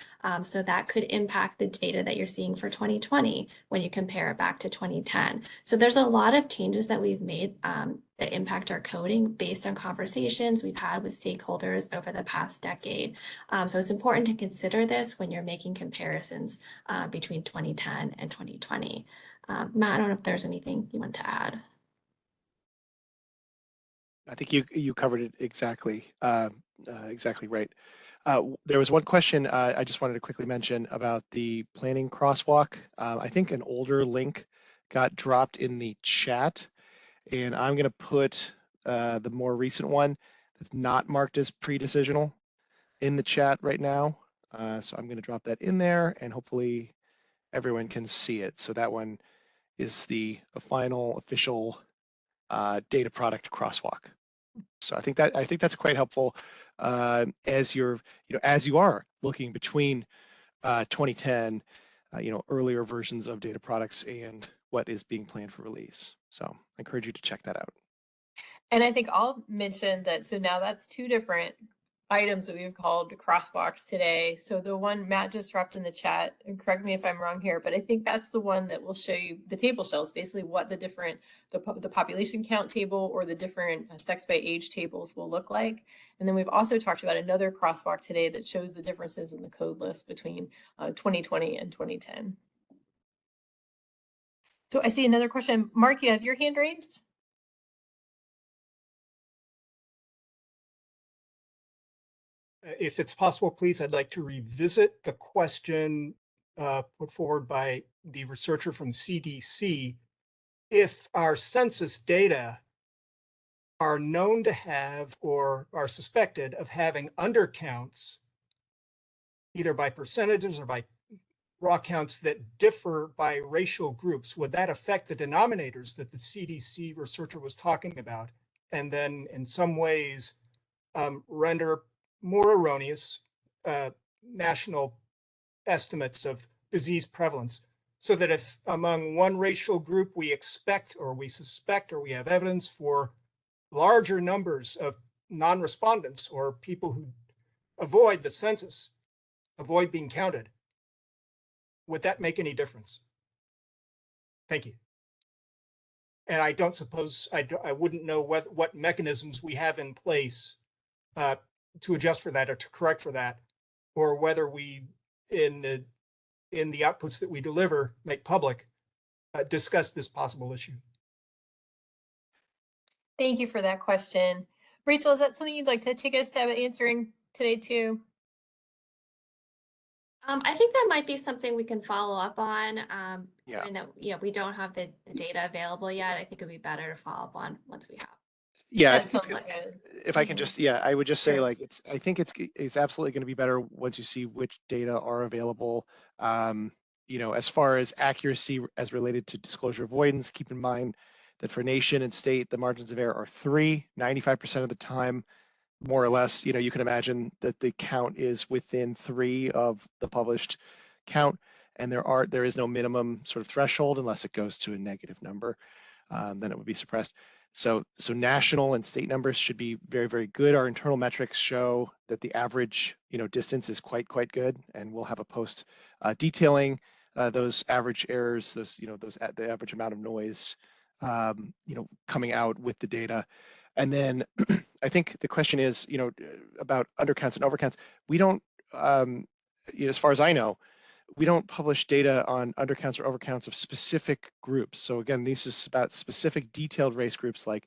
So that could impact the data that you're seeing for 2020 when you compare it back to 2010. So there's a lot of changes that we've made that impact our coding based on conversations we've had with stakeholders over the past decade. So it's important to consider this when you're making comparisons between 2010 and 2020. Matt, I don't know if there's anything you want to add. I think you covered it exactly right. There was one question I just wanted to quickly mention about the planning crosswalk. I think an older link got dropped in the chat, and I'm going to put the more recent one that's not marked as pre-decisional in the chat right now. So I'm going to drop that in there, and hopefully everyone can see it. So that one is the final official data product crosswalk. So I think that's quite helpful as you are looking between 2010, earlier versions of data products and what is being planned for release. So I encourage you to check that out. And I think I'll mention that, so now that's two different items that we've called crosswalks today. So the one Matt just dropped in the chat, and correct me if I'm wrong here, but I think that's the one that will show you the table shells, basically what the different, the population count table or the different sex by age tables will look like. And then we've also talked about another crosswalk today that shows the differences in the code list between 2020 and 2010. So I see another question. Mark, you have your hand raised? if it's possible, please, I'd like to revisit the question put forward by the researcher from CDC. If our census data are known to have or are suspected of having undercounts, either by percentages or by raw counts that differ by racial groups, would that affect the denominators that the CDC researcher was talking about? And then in some ways render more erroneous national estimates of disease prevalence, so that if among one racial group we expect or we suspect or we have evidence for larger numbers of non-respondents or people who avoid the census, avoid being counted, would that make any difference? Thank you. And I don't suppose, I wouldn't know what mechanisms we have in place to adjust for that or to correct for that, or whether we, in the outputs that we deliver, make public, discuss this possible issue. Thank you for that question. Rachel, is that something you'd like to take a stab at answering today too? I think that might be something we can follow up on. Yeah. And that, we don't have the data available yet. I think it'd be better to follow up on once we have. Yeah, That sounds good. if I can just, I would just say, Sure. like, I think it's absolutely going to be better once you see which data are available. As far as accuracy as related to disclosure avoidance, keep in mind that for nation and state, the margins of error are 95% of the time, more or less. You can imagine that the count is within 3 of the published count, and there is no minimum sort of threshold unless it goes to a negative number, then it would be suppressed. So national and state numbers should be very, very good. Our internal metrics show that the average, distance is quite good, and we'll have a post detailing those average errors, the average amount of noise, coming out with the data. And then I think the question is, about undercounts and overcounts. We don't, as far as I know, we don't publish data on undercounts or overcounts of specific groups. So again, this is about specific detailed race groups like,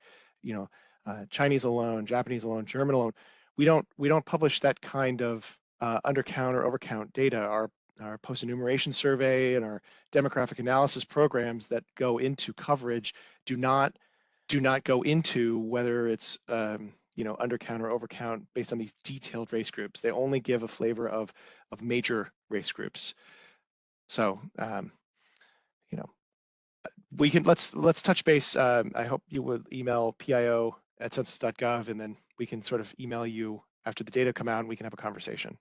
Chinese alone, Japanese alone, German alone. We don't publish that kind of undercount or overcount data. Our post-enumeration survey and our demographic analysis programs that go into coverage do not go into whether it's undercount or overcount based on these detailed race groups. They only give a flavor of major race groups. So we can let's touch base. I hope you would email pio@census.gov, and then we can sort of email you after the data come out, and we can have a conversation.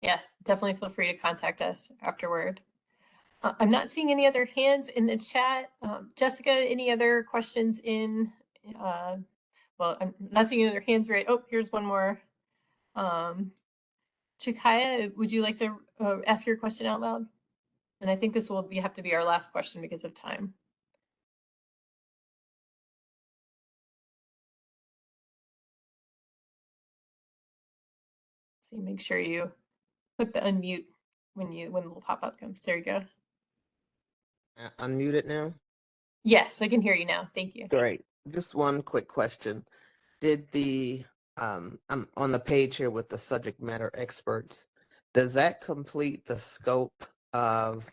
Yes, definitely feel free to contact us afterward. I'm not seeing any other hands in the chat. Jessica, any other questions in? Well, I'm not seeing any other hands right. Oh, here's one more. Chikaya, would you like to ask your question out loud? And I think this will have to be our last question because of time. So make sure you click the unmute when the little pop-up comes. There you go. Unmute it now? Yes, I can hear you now. Thank you. Great. Just one quick question. Did I'm on the page here with the subject matter experts. Does that complete the scope of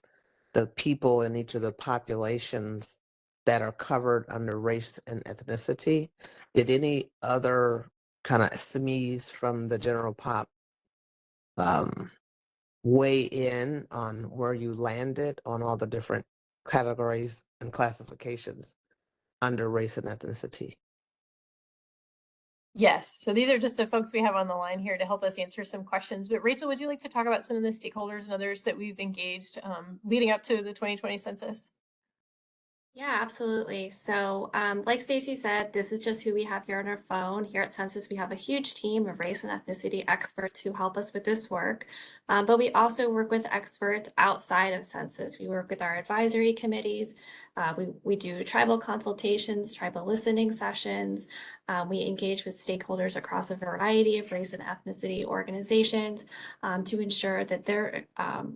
the people in each of the populations that are covered under race and ethnicity? Did any other kind of SMEs from the general pop weigh in on where you landed on all the different categories and classifications under race and ethnicity? Yes, so these are just the folks we have on the line here to help us answer some questions. But Rachel, would you like to talk about some of the stakeholders and others that we've engaged leading up to the 2020 census? Yeah, absolutely. So like Stacy said, this is just who we have here on our phone. Here at Census, we have a huge team of race and ethnicity experts who help us with this work. But we also work with experts outside of Census. We work with our advisory committees. We do tribal consultations, tribal listening sessions. We engage with stakeholders across a variety of race and ethnicity organizations to ensure that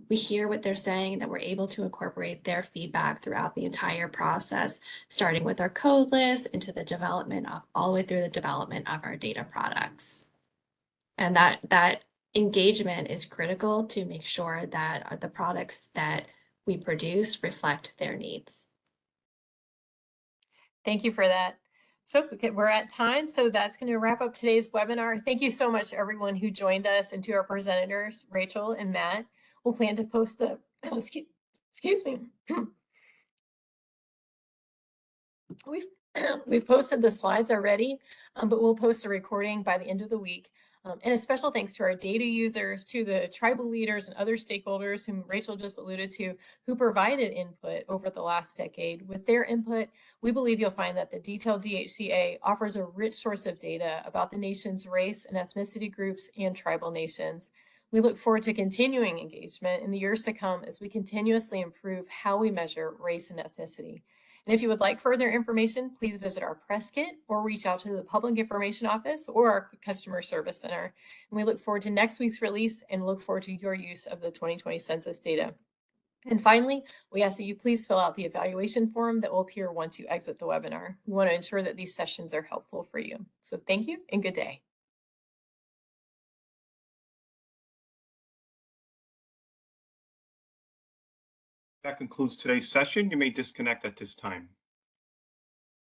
we hear what they're saying and that we're able to incorporate their feedback throughout the entire process, starting with our code list into the development of all the way through the development of our data products. And that engagement is critical to make sure that the products that we produce reflect their needs. Thank you for that. So we're at time, so that's going to wrap up today's webinar. Thank you so much to everyone who joined us and to our presenters, Rachel and Matt. We'll plan to post the, excuse me. We've posted the slides already, but we'll post a recording by the end of the week. And a special thanks to our data users, to the tribal leaders and other stakeholders whom Rachel just alluded to, who provided input over the last decade. With their input, we believe you'll find that the Detailed DHC-A offers a rich source of data about the nation's race and ethnicity groups and tribal nations. We look forward to continuing engagement in the years to come as we continuously improve how we measure race and ethnicity. And if you would like further information, please visit our press kit or reach out to the Public Information Office or our Customer Service Center. And we look forward to next week's release and look forward to your use of the 2020 census data. And finally, we ask that you please fill out the evaluation form that will appear once you exit the webinar. We want to ensure that these sessions are helpful for you. So thank you and good day. That concludes today's session. You may disconnect at this time.